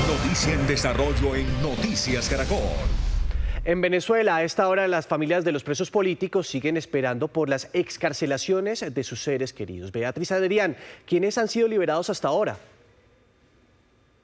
Noticia en desarrollo en Noticias Caracol. En Venezuela, a esta hora, las familias de los presos políticos siguen esperando por las excarcelaciones de sus seres queridos. Beatriz Adrián, ¿quiénes han sido liberados hasta ahora?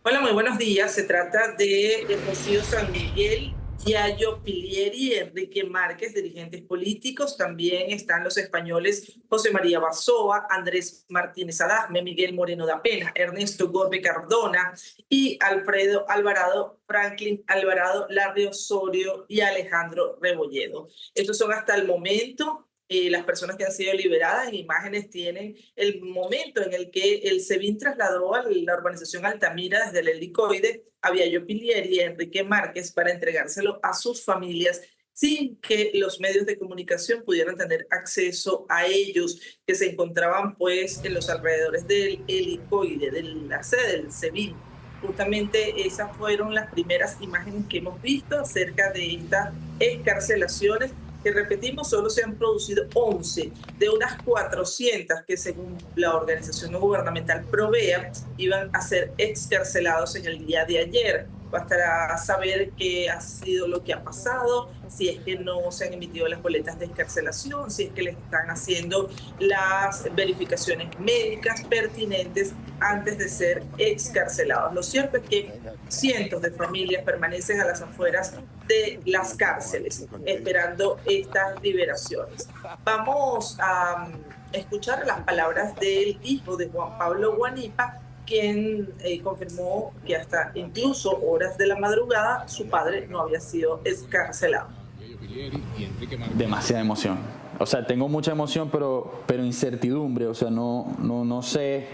Hola, muy buenos días. Se trata de Rocío San Miguel, Yayo Pilieri y Enrique Márquez, dirigentes políticos. También están los españoles José María Basoa, Andrés Martínez Adahme, Miguel Moreno da Pena, Ernesto Gorbe Cardona y Alfredo Alvarado, Franklin Alvarado, Larry Osorio y Alejandro Rebolledo. Estos son hasta el momento las personas que han sido liberadas. En imágenes tienen el momento en el que el SEBIN trasladó a la urbanización Altamira desde el helicoide a Yayo Pilieri y a Enrique Márquez para entregárselo a sus familias sin que los medios de comunicación pudieran tener acceso a ellos, que se encontraban pues en los alrededores del helicoide, de la sede del SEBIN. Justamente esas fueron las primeras imágenes que hemos visto acerca de estas excarcelaciones, que repetimos, solo se han producido 11 de unas 400 que según la organización no gubernamental Provea iban a ser excarcelados en el día de ayer. Bastará saber qué ha sido lo que ha pasado, si es que no se han emitido las boletas de excarcelación, si es que les están haciendo las verificaciones médicas pertinentes antes de ser excarcelados. Lo cierto es que cientos de familias permanecen a las afueras de las cárceles esperando estas liberaciones. Vamos a escuchar las palabras del hijo de Juan Pablo Guanipa, quien confirmó que hasta incluso horas de la madrugada su padre no había sido excarcelado. Demasiada emoción. O sea, tengo mucha emoción, pero incertidumbre. O sea, no sé.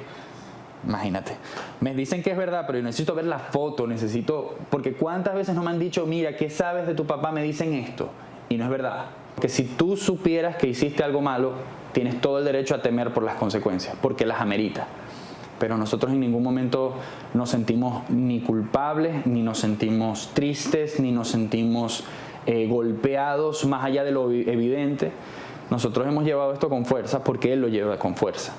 Imagínate. Me dicen que es verdad, pero yo necesito ver la foto, porque cuántas veces no me han dicho, mira, ¿qué sabes de tu papá? Me dicen esto. Y no es verdad. Porque si tú supieras que hiciste algo malo, tienes todo el derecho a temer por las consecuencias, porque las amerita. Pero nosotros en ningún momento nos sentimos ni culpables, ni nos sentimos tristes, ni nos sentimos golpeados más allá de lo evidente. Nosotros hemos llevado esto con fuerza porque él lo lleva con fuerza.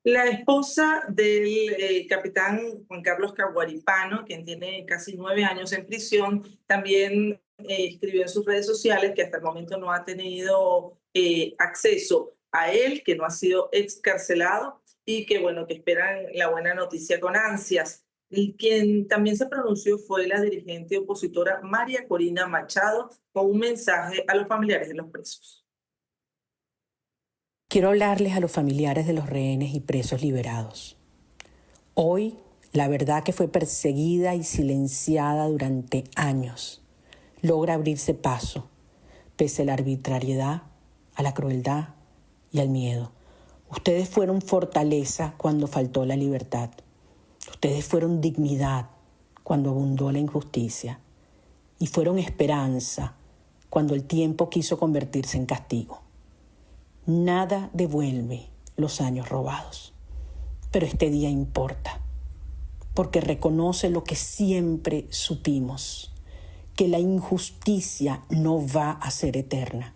La esposa del capitán Juan Carlos Caguaripano, quien tiene casi 9 años en prisión, también escribió en sus redes sociales que hasta el momento no ha tenido acceso a él, que no ha sido excarcelado y que, bueno, que esperan la buena noticia con ansias. Y quien también se pronunció fue la dirigente opositora María Corina Machado con un mensaje a los familiares de los presos. Quiero hablarles a los familiares de los rehenes y presos liberados. Hoy, la verdad que fue perseguida y silenciada durante años logra abrirse paso, pese a la arbitrariedad, a la crueldad y al miedo. Ustedes fueron fortaleza cuando faltó la libertad. Ustedes fueron dignidad cuando abundó la injusticia. Y fueron esperanza cuando el tiempo quiso convertirse en castigo. Nada devuelve los años robados, pero este día importa, porque reconoce lo que siempre supimos, que la injusticia no va a ser eterna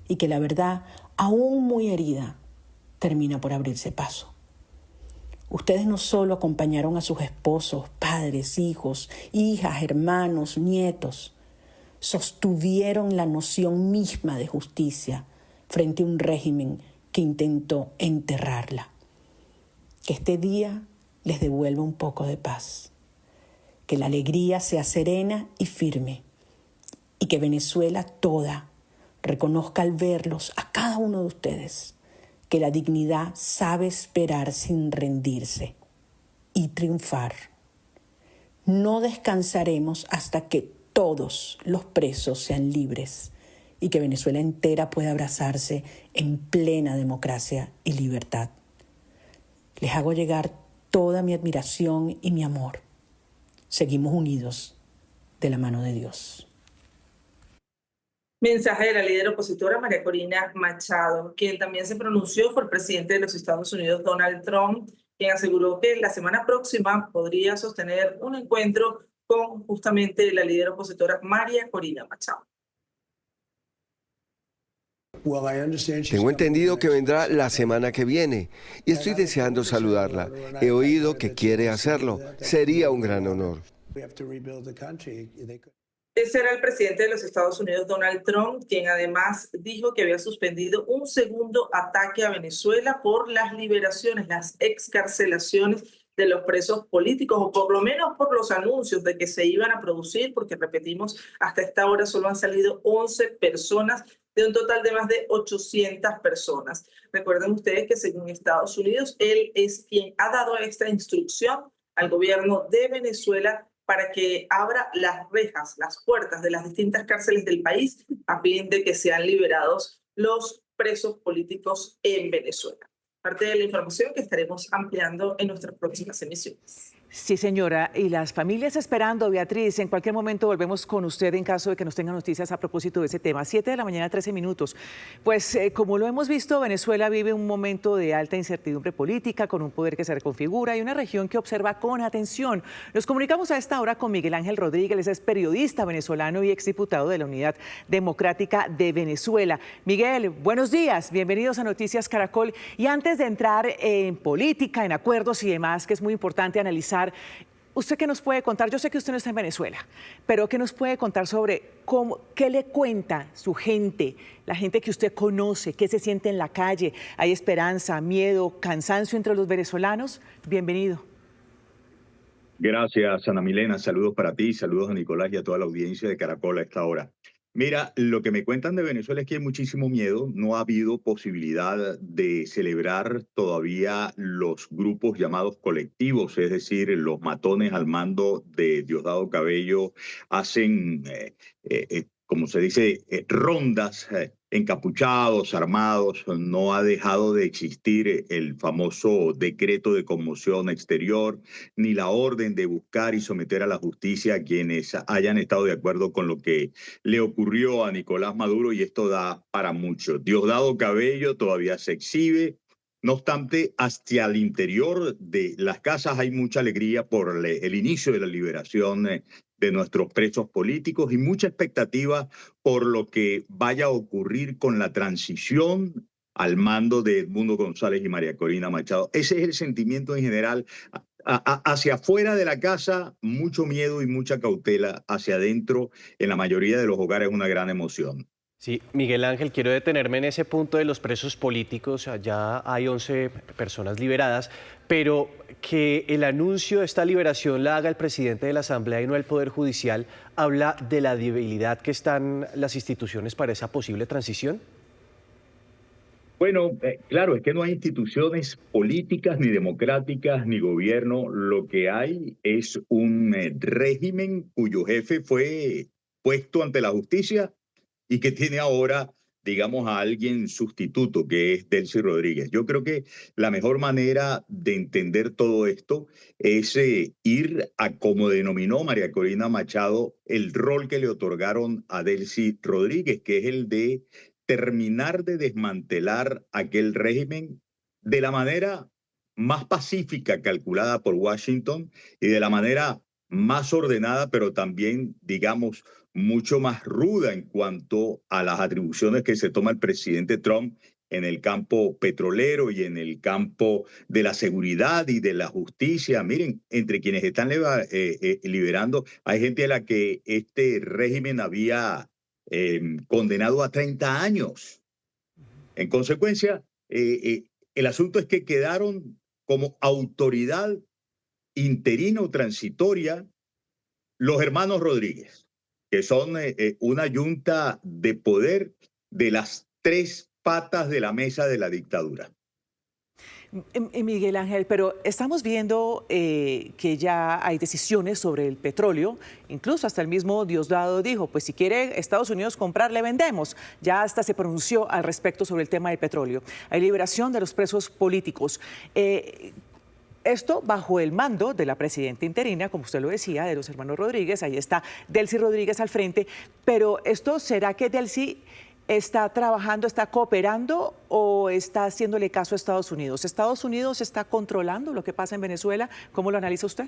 y que la verdad, aún muy herida, termina por abrirse paso. Ustedes no solo acompañaron a sus esposos, padres, hijos, hijas, hermanos, nietos, sostuvieron la noción misma de justicia frente a un régimen que intentó enterrarla. Que este día les devuelva un poco de paz. Que la alegría sea serena y firme. Y que Venezuela toda reconozca al verlos a cada uno de ustedes que la dignidad sabe esperar sin rendirse y triunfar. No descansaremos hasta que todos los presos sean libres y que Venezuela entera pueda abrazarse en plena democracia y libertad. Les hago llegar toda mi admiración y mi amor. Seguimos unidos de la mano de Dios. Mensaje de la líder opositora María Corina Machado, quien también se pronunció fue el presidente de los Estados Unidos, Donald Trump, quien aseguró que la semana próxima podría sostener un encuentro con justamente la líder opositora María Corina Machado. Tengo entendido que vendrá la semana que viene y estoy deseando saludarla. He oído que quiere hacerlo. Sería un gran honor. Ese era el presidente de los Estados Unidos, Donald Trump, quien además dijo que había suspendido un segundo ataque a Venezuela por las liberaciones, las excarcelaciones de los presos políticos, o por lo menos por los anuncios de que se iban a producir, porque repetimos, hasta esta hora solo han salido 11 personas de un total de más de 800 personas. Recuerden ustedes que según Estados Unidos, él es quien ha dado esta instrucción al gobierno de Venezuela para que abra las rejas, las puertas de las distintas cárceles del país a fin de que sean liberados los presos políticos en Venezuela. Parte de la información que estaremos ampliando en nuestras próximas emisiones. Sí, señora. Y las familias esperando, Beatriz, en cualquier momento volvemos con usted en caso de que nos tengan noticias a propósito de ese tema. 7 de la mañana, 13 minutos. Pues como lo hemos visto, Venezuela vive un momento de alta incertidumbre política, con un poder que se reconfigura y una región que observa con atención. Nos comunicamos a esta hora con Miguel Ángel Rodríguez, es periodista venezolano y exdiputado de la Unidad Democrática de Venezuela. Miguel, buenos días, bienvenidos a Noticias Caracol. Y antes de entrar en política, en acuerdos y demás, que es muy importante analizar, ¿usted qué nos puede contar? Yo sé que usted no está en Venezuela, pero ¿qué nos puede contar sobre qué le cuenta su gente, la gente que usted conoce, qué se siente en la calle? ¿Hay esperanza, miedo, cansancio entre los venezolanos? Bienvenido. Gracias, Ana Milena. Saludos para ti, saludos a Nicolás y a toda la audiencia de Caracol a esta hora. Mira, lo que me cuentan de Venezuela es que hay muchísimo miedo. No ha habido posibilidad de celebrar todavía los grupos llamados colectivos, es decir, los matones al mando de Diosdado Cabello hacen, como se dice, rondas, encapuchados, armados. No ha dejado de existir el famoso decreto de conmoción exterior, ni la orden de buscar y someter a la justicia a quienes hayan estado de acuerdo con lo que le ocurrió a Nicolás Maduro, y esto da para mucho. Diosdado Cabello todavía se exhibe. No obstante, hacia el interior de las casas hay mucha alegría por el inicio de la liberación de nuestros presos políticos y mucha expectativa por lo que vaya a ocurrir con la transición al mando de Edmundo González y María Corina Machado. Ese es el sentimiento en general. Hacia afuera de la casa, mucho miedo y mucha cautela. Hacia adentro, en la mayoría de los hogares, una gran emoción. Sí, Miguel Ángel, quiero detenerme en ese punto de los presos políticos. Ya hay 11 personas liberadas, pero que el anuncio de esta liberación la haga el presidente de la Asamblea y no el Poder Judicial, ¿habla de la debilidad que están las instituciones para esa posible transición? Bueno, claro, es que no hay instituciones políticas, ni democráticas, ni gobierno. Lo que hay es un régimen cuyo jefe fue puesto ante la justicia y que tiene ahora, digamos, a alguien sustituto, que es Delcy Rodríguez. Yo creo que la mejor manera de entender todo esto es ir a, como denominó María Corina Machado, el rol que le otorgaron a Delcy Rodríguez, que es el de terminar de desmantelar aquel régimen de la manera más pacífica calculada por Washington y de la manera más ordenada, pero también, digamos, mucho más ruda en cuanto a las atribuciones que se toma el presidente Trump en el campo petrolero y en el campo de la seguridad y de la justicia. Miren, entre quienes están liberando, hay gente a la que este régimen había condenado a 30 años. En consecuencia, el asunto es que quedaron como autoridad interina o transitoria los hermanos Rodríguez, que son una yunta de poder de las tres patas de la mesa de la dictadura. Miguel Ángel, pero estamos viendo que ya hay decisiones sobre el petróleo, incluso hasta el mismo Diosdado dijo, pues si quiere Estados Unidos comprar, le vendemos. Ya hasta se pronunció al respecto sobre el tema del petróleo. Hay liberación de los presos políticos. Esto bajo el mando de la presidenta interina, como usted lo decía, de los hermanos Rodríguez. Ahí está Delcy Rodríguez al frente. Pero esto, ¿será que Delcy está trabajando, está cooperando o está haciéndole caso a Estados Unidos? ¿Estados Unidos está controlando lo que pasa en Venezuela? ¿Cómo lo analiza usted?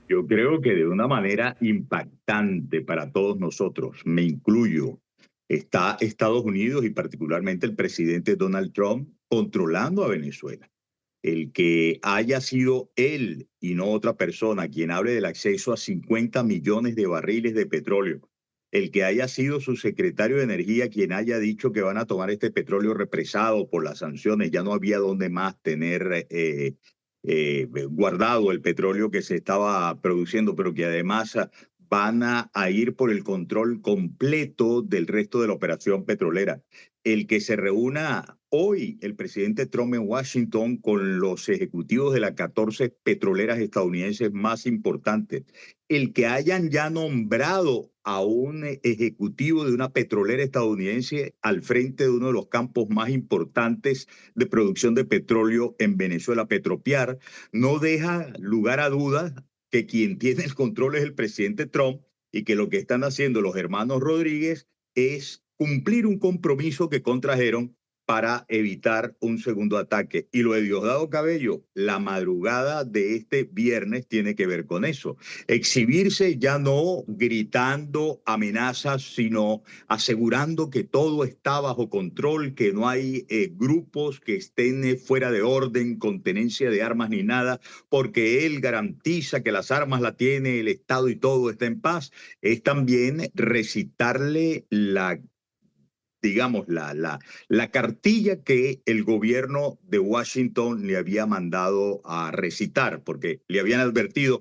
Yo creo que de una manera impactante para todos nosotros, me incluyo, está Estados Unidos y particularmente el presidente Donald Trump controlando a Venezuela. El que haya sido él y no otra persona quien hable del acceso a 50 millones de barriles de petróleo, el que haya sido su secretario de Energía quien haya dicho que van a tomar este petróleo represado por las sanciones, ya no había dónde más tener guardado el petróleo que se estaba produciendo, pero que además van a ir por el control completo del resto de la operación petrolera. El que se reúna hoy el presidente Trump en Washington con los ejecutivos de las 14 petroleras estadounidenses más importantes, el que hayan ya nombrado a un ejecutivo de una petrolera estadounidense al frente de uno de los campos más importantes de producción de petróleo en Venezuela, Petropiar, no deja lugar a dudas que quien tiene el control es el presidente Trump y que lo que están haciendo los hermanos Rodríguez es cumplir un compromiso que contrajeron para evitar un segundo ataque. Y lo de Diosdado Cabello, la madrugada de este viernes tiene que ver con eso. Exhibirse ya no gritando amenazas, sino asegurando que todo está bajo control, que no hay grupos que estén fuera de orden, con tenencia de armas ni nada, porque él garantiza que las armas la tiene el Estado y todo está en paz. Es también recitarle la cartilla que el gobierno de Washington le había mandado a recitar, porque le habían advertido,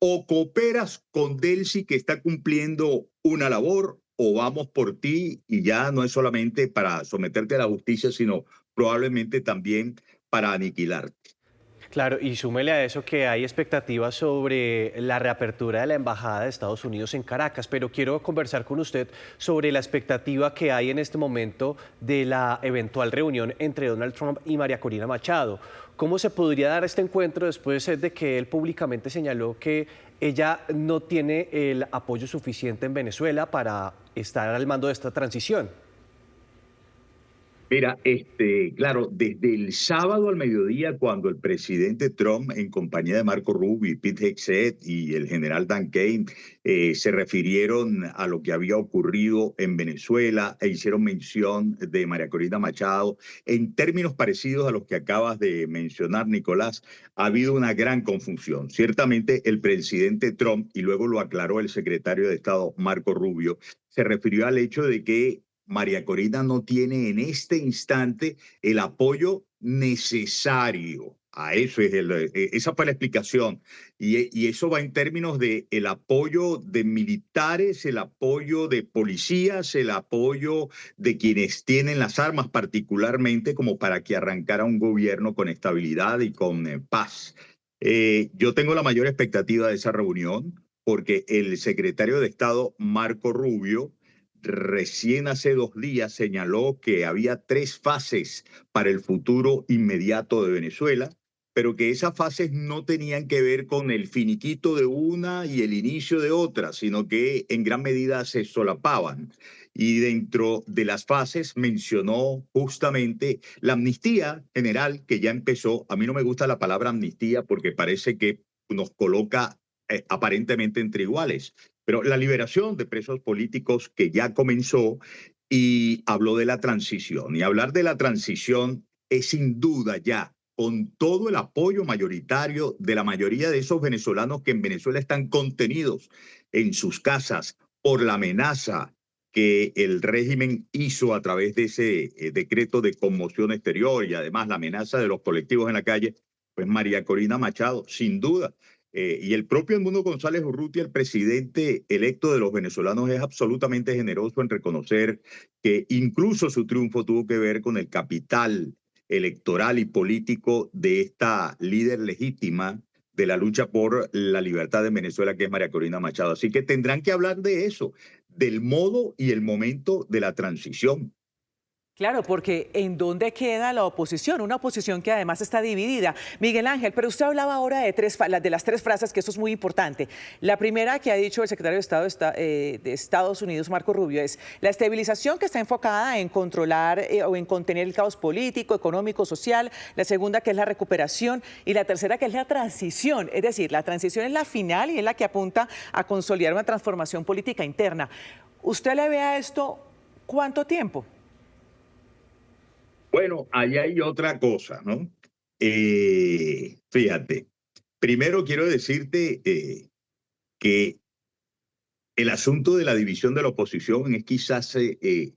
o cooperas con Delcy que está cumpliendo una labor, o vamos por ti, y ya no es solamente para someterte a la justicia, sino probablemente también para aniquilarte. Claro, y súmele a eso que hay expectativas sobre la reapertura de la Embajada de Estados Unidos en Caracas, pero quiero conversar con usted sobre la expectativa que hay en este momento de la eventual reunión entre Donald Trump y María Corina Machado. ¿Cómo se podría dar este encuentro después de que él públicamente señaló que ella no tiene el apoyo suficiente en Venezuela para estar al mando de esta transición? Mira, claro, desde el sábado al mediodía, cuando el presidente Trump, en compañía de Marco Rubio y Pete Hegseth y el general Dan Kane, se refirieron a lo que había ocurrido en Venezuela e hicieron mención de María Corina Machado, en términos parecidos a los que acabas de mencionar, Nicolás, ha habido una gran confusión. Ciertamente, el presidente Trump, y luego lo aclaró el secretario de Estado, Marco Rubio, se refirió al hecho de que María Corina no tiene en este instante el apoyo necesario. A eso esa fue la explicación. Y eso va en términos de el apoyo de militares, el apoyo de policías, el apoyo de quienes tienen las armas particularmente como para que arrancara un gobierno con estabilidad y con paz. Yo tengo la mayor expectativa de esa reunión porque el secretario de Estado, Marco Rubio, recién hace 2 días señaló que había 3 fases para el futuro inmediato de Venezuela, pero que esas fases no tenían que ver con el finiquito de una y el inicio de otra, sino que en gran medida se solapaban. Y dentro de las fases mencionó justamente la amnistía general que ya empezó. A mí no me gusta la palabra amnistía porque parece que nos coloca aparentemente entre iguales. Pero la liberación de presos políticos que ya comenzó y habló de la transición. Y hablar de la transición es sin duda ya, con todo el apoyo mayoritario de la mayoría de esos venezolanos que en Venezuela están contenidos en sus casas por la amenaza que el régimen hizo a través de ese decreto de conmoción exterior y además la amenaza de los colectivos en la calle, pues María Corina Machado, sin duda. Y el propio Edmundo González Urrutia, el presidente electo de los venezolanos, es absolutamente generoso en reconocer que incluso su triunfo tuvo que ver con el capital electoral y político de esta líder legítima de la lucha por la libertad de Venezuela, que es María Corina Machado. Así que tendrán que hablar de eso, del modo y el momento de la transición. Claro, porque ¿en dónde queda la oposición? Una oposición que además está dividida. Miguel Ángel, pero usted hablaba ahora de las 3 frases, que eso es muy importante. La primera que ha dicho el secretario de Estado de Estados Unidos, Marco Rubio, es la estabilización, que está enfocada en controlar o en contener el caos político, económico, social. La segunda, que es la recuperación. Y la tercera, que es la transición. Es decir, la transición es la final y es la que apunta a consolidar una transformación política interna. ¿Usted le ve a esto ¿Cuánto tiempo? Bueno, ahí hay otra cosa, ¿no? Fíjate, primero quiero decirte que el asunto de la división de la oposición es quizás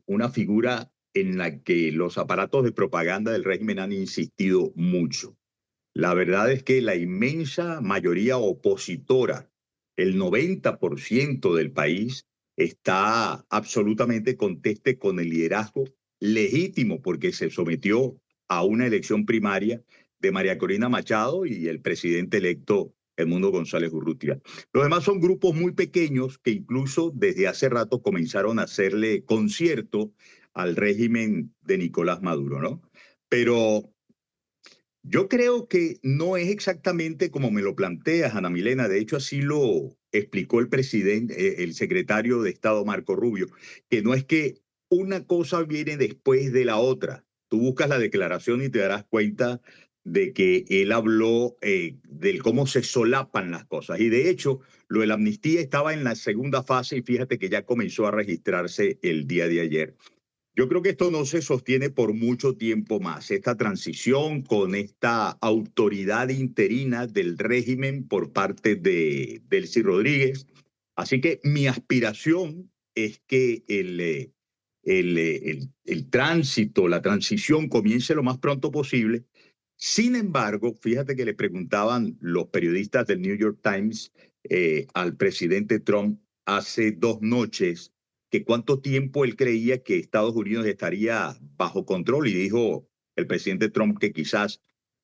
una figura en la que los aparatos de propaganda del régimen han insistido mucho. La verdad es que la inmensa mayoría opositora, el 90% del país, está absolutamente conteste con el liderazgo legítimo porque se sometió a una elección primaria de María Corina Machado y el presidente electo Edmundo González Urrutia. Los demás son grupos muy pequeños que incluso desde hace rato comenzaron a hacerle concierto al régimen de Nicolás Maduro, ¿no? Pero yo creo que no es exactamente como me lo planteas, Ana Milena. De hecho, así lo explicó el presidente, el secretario de Estado Marco Rubio, que no es que una cosa viene después de la otra. Tú buscas la declaración y te darás cuenta de que él habló de cómo se solapan las cosas. Y de hecho, lo de la amnistía estaba en la segunda fase y fíjate que ya comenzó a registrarse el día de ayer. Yo creo que esto no se sostiene por mucho tiempo más, esta transición con esta autoridad interina del régimen por parte de Delcy Rodríguez. Así que mi aspiración es que el tránsito, la transición comience lo más pronto posible. Sin embargo, fíjate que le preguntaban los periodistas del New York Times al presidente Trump hace 2 noches que cuánto tiempo él creía que Estados Unidos estaría bajo control y dijo el presidente Trump que quizás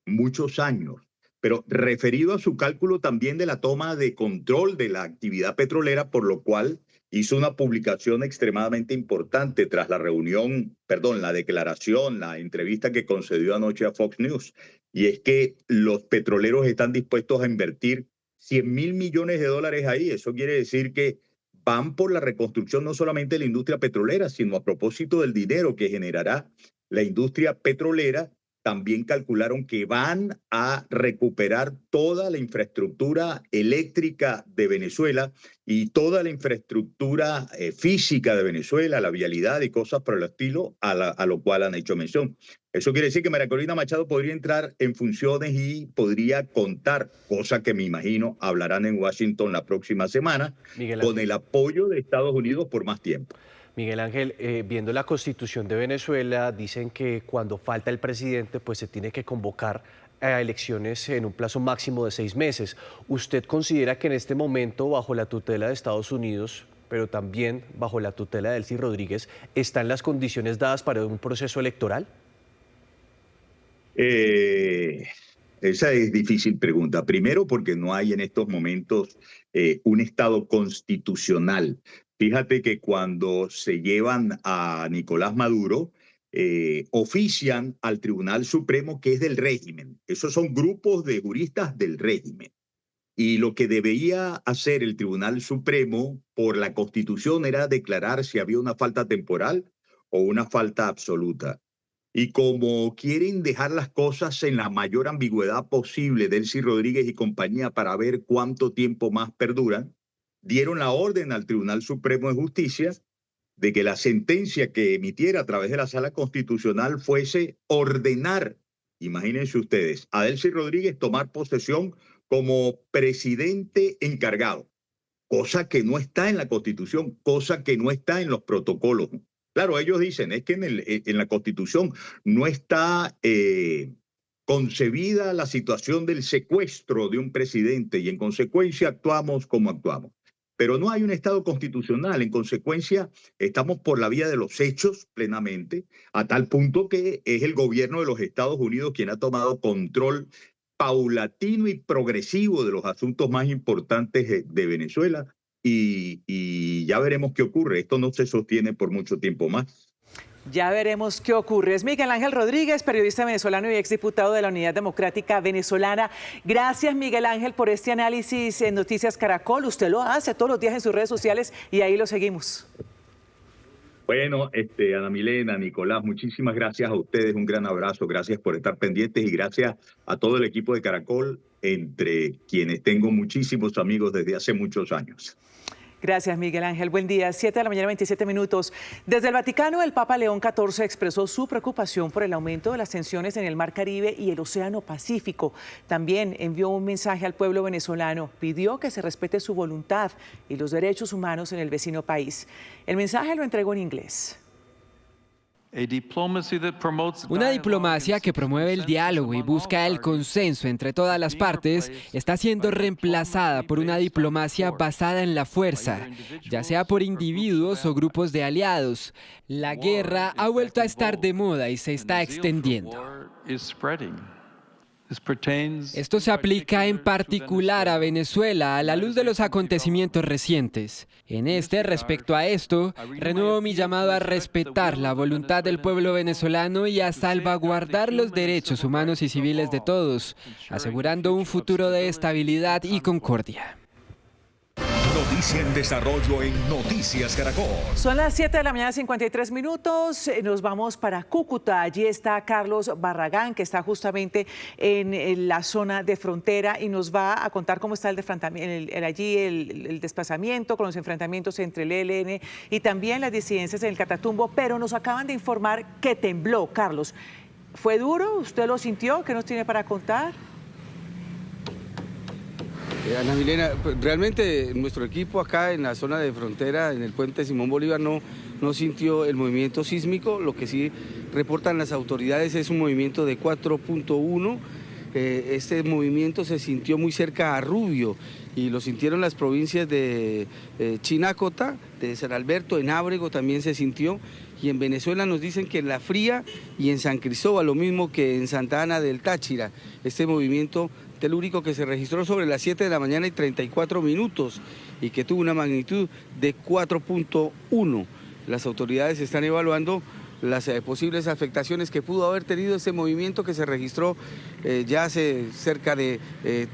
muchos años, pero referido a su cálculo también de la toma de control de la actividad petrolera, por lo cual hizo una publicación extremadamente importante tras la reunión, perdón, la declaración, la entrevista que concedió anoche a Fox News, y es que los petroleros están dispuestos a invertir $100.000 millones ahí. Eso quiere decir que van por la reconstrucción no solamente de la industria petrolera, sino a propósito del dinero que generará la industria petrolera. También calcularon que van a recuperar toda la infraestructura eléctrica de Venezuela y toda la infraestructura física de Venezuela, la vialidad y cosas por el estilo, a lo cual han hecho mención. Eso quiere decir que María Corina Machado podría entrar en funciones y podría contar, cosa que me imagino hablarán en Washington la próxima semana, con el apoyo de Estados Unidos por más tiempo. Miguel Ángel, viendo la Constitución de Venezuela, dicen que cuando falta el presidente, pues se tiene que convocar a elecciones en un plazo máximo de 6 meses. ¿Usted considera que en este momento, bajo la tutela de Estados Unidos, pero también bajo la tutela de Delcy Rodríguez, están las condiciones dadas para un proceso electoral? Esa es difícil pregunta. Primero, porque no hay en estos momentos un Estado constitucional. Fíjate que cuando se llevan a Nicolás Maduro, ofician al Tribunal Supremo, que es del régimen. Esos son grupos de juristas del régimen. Y lo que debía hacer el Tribunal Supremo por la Constitución era declarar si había una falta temporal o una falta absoluta. Y como quieren dejar las cosas en la mayor ambigüedad posible, Delcy Rodríguez y compañía, para ver cuánto tiempo más perduran, dieron la orden al Tribunal Supremo de Justicia de que la sentencia que emitiera a través de la Sala Constitucional fuese ordenar, imagínense ustedes, a Delcy Rodríguez tomar posesión como presidente encargado, cosa que no está en la Constitución, cosa que no está en los protocolos. Claro, ellos dicen, es que en la Constitución no está concebida la situación del secuestro de un presidente y en consecuencia actuamos como actuamos. Pero no hay un Estado constitucional, en consecuencia estamos por la vía de los hechos plenamente, a tal punto que es el gobierno de los Estados Unidos quien ha tomado control paulatino y progresivo de los asuntos más importantes de Venezuela. Y ya veremos qué ocurre. Esto no se sostiene por mucho tiempo más. Ya veremos qué ocurre. Es Miguel Ángel Rodríguez, periodista venezolano y exdiputado de la Unidad Democrática Venezolana. Gracias, Miguel Ángel, por este análisis en Noticias Caracol. Usted lo hace todos los días en sus redes sociales y ahí lo seguimos. Bueno, Ana Milena, Nicolás, muchísimas gracias a ustedes. Un gran abrazo. Gracias por estar pendientes y gracias a todo el equipo de Caracol, entre quienes tengo muchísimos amigos desde hace muchos años. Gracias, Miguel Ángel. Buen día. 7 de la mañana, 27 minutos. Desde el Vaticano, el Papa León XIV expresó su preocupación por el aumento de las tensiones en el Mar Caribe y el Océano Pacífico. También envió un mensaje al pueblo venezolano. Pidió que se respete su voluntad y los derechos humanos en el vecino país. El mensaje lo entregó en inglés. Una diplomacia que promueve el diálogo y busca el consenso entre todas las partes está siendo reemplazada por una diplomacia basada en la fuerza, ya sea por individuos o grupos de aliados. La guerra ha vuelto a estar de moda y se está extendiendo. Esto se aplica en particular a Venezuela a la luz de los acontecimientos recientes. Respecto a esto, renuevo mi llamado a respetar la voluntad del pueblo venezolano y a salvaguardar los derechos humanos y civiles de todos, asegurando un futuro de estabilidad y concordia. Noticia en desarrollo en Noticias Caracol. Son las 7 de la mañana, 53 minutos. Nos vamos para Cúcuta. Allí está Carlos Barragán, que está justamente en la zona de frontera y nos va a contar cómo está el desplazamiento con los enfrentamientos entre el ELN y también las disidencias en el Catatumbo. Pero nos acaban de informar que tembló. Carlos, ¿fue duro? ¿Usted lo sintió? ¿Qué nos tiene para contar? Ana Milena, realmente nuestro equipo acá en la zona de frontera, en el puente Simón Bolívar, no sintió el movimiento sísmico. Lo que sí reportan las autoridades es un movimiento de 4.1. Este movimiento se sintió muy cerca a Rubio y lo sintieron las provincias de Chinacota, de San Alberto, en Ábrego también se sintió. Y en Venezuela nos dicen que en La Fría y en San Cristóbal, lo mismo que en Santa Ana del Táchira, este movimiento telúrico que se registró sobre las 7 de la mañana y 34 minutos y que tuvo una magnitud de 4.1. Las autoridades están evaluando las posibles afectaciones que pudo haber tenido este movimiento que se registró ya hace cerca de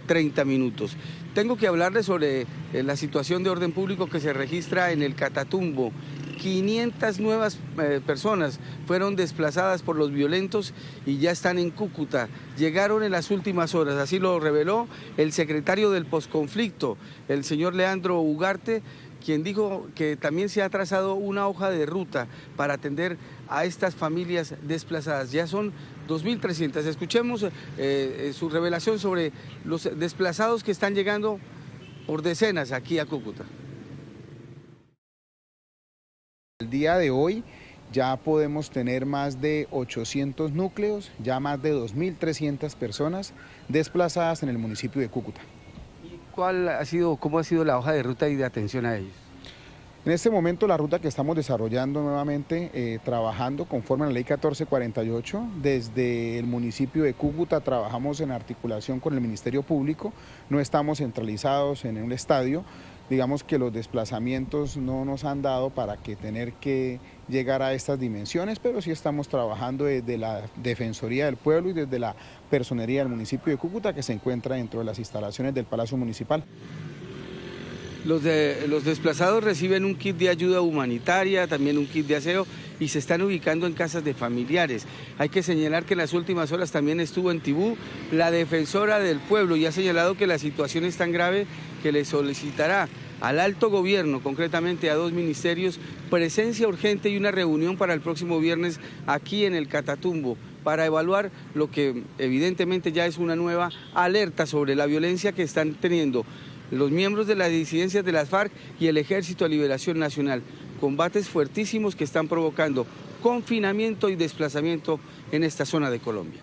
30 minutos. Tengo que hablarles sobre la situación de orden público que se registra en el Catatumbo. 500 nuevas personas fueron desplazadas por los violentos y ya están en Cúcuta. Llegaron en las últimas horas, así lo reveló el secretario del posconflicto, el señor Leandro Ugarte, quien dijo que también se ha trazado una hoja de ruta para atender a estas familias desplazadas. Ya son 2.300. Escuchemos su revelación sobre los desplazados que están llegando por decenas aquí a Cúcuta. El día de hoy ya podemos tener más de 800 núcleos, ya más de 2.300 personas desplazadas en el municipio de Cúcuta. ¿Y cómo ha sido la hoja de ruta y de atención a ellos? En este momento la ruta que estamos desarrollando nuevamente, trabajando conforme a la ley 1448, desde el municipio de Cúcuta trabajamos en articulación con el Ministerio Público, no estamos centralizados en un estadio. Digamos que los desplazamientos no nos han dado para que tener que llegar a estas dimensiones, pero sí estamos trabajando desde la Defensoría del Pueblo y desde la Personería del municipio de Cúcuta, que se encuentra dentro de las instalaciones del Palacio Municipal. Los desplazados reciben un kit de ayuda humanitaria, también un kit de aseo y se están ubicando en casas de familiares. Hay que señalar que en las últimas horas también estuvo en Tibú la Defensora del Pueblo y ha señalado que la situación es tan grave que le solicitará al alto gobierno, concretamente a 2 ministerios, presencia urgente y una reunión para el próximo viernes aquí en el Catatumbo para evaluar lo que evidentemente ya es una nueva alerta sobre la violencia que están teniendo los miembros de las disidencias de las FARC y el Ejército de Liberación Nacional. Combates fuertísimos que están provocando confinamiento y desplazamiento en esta zona de Colombia.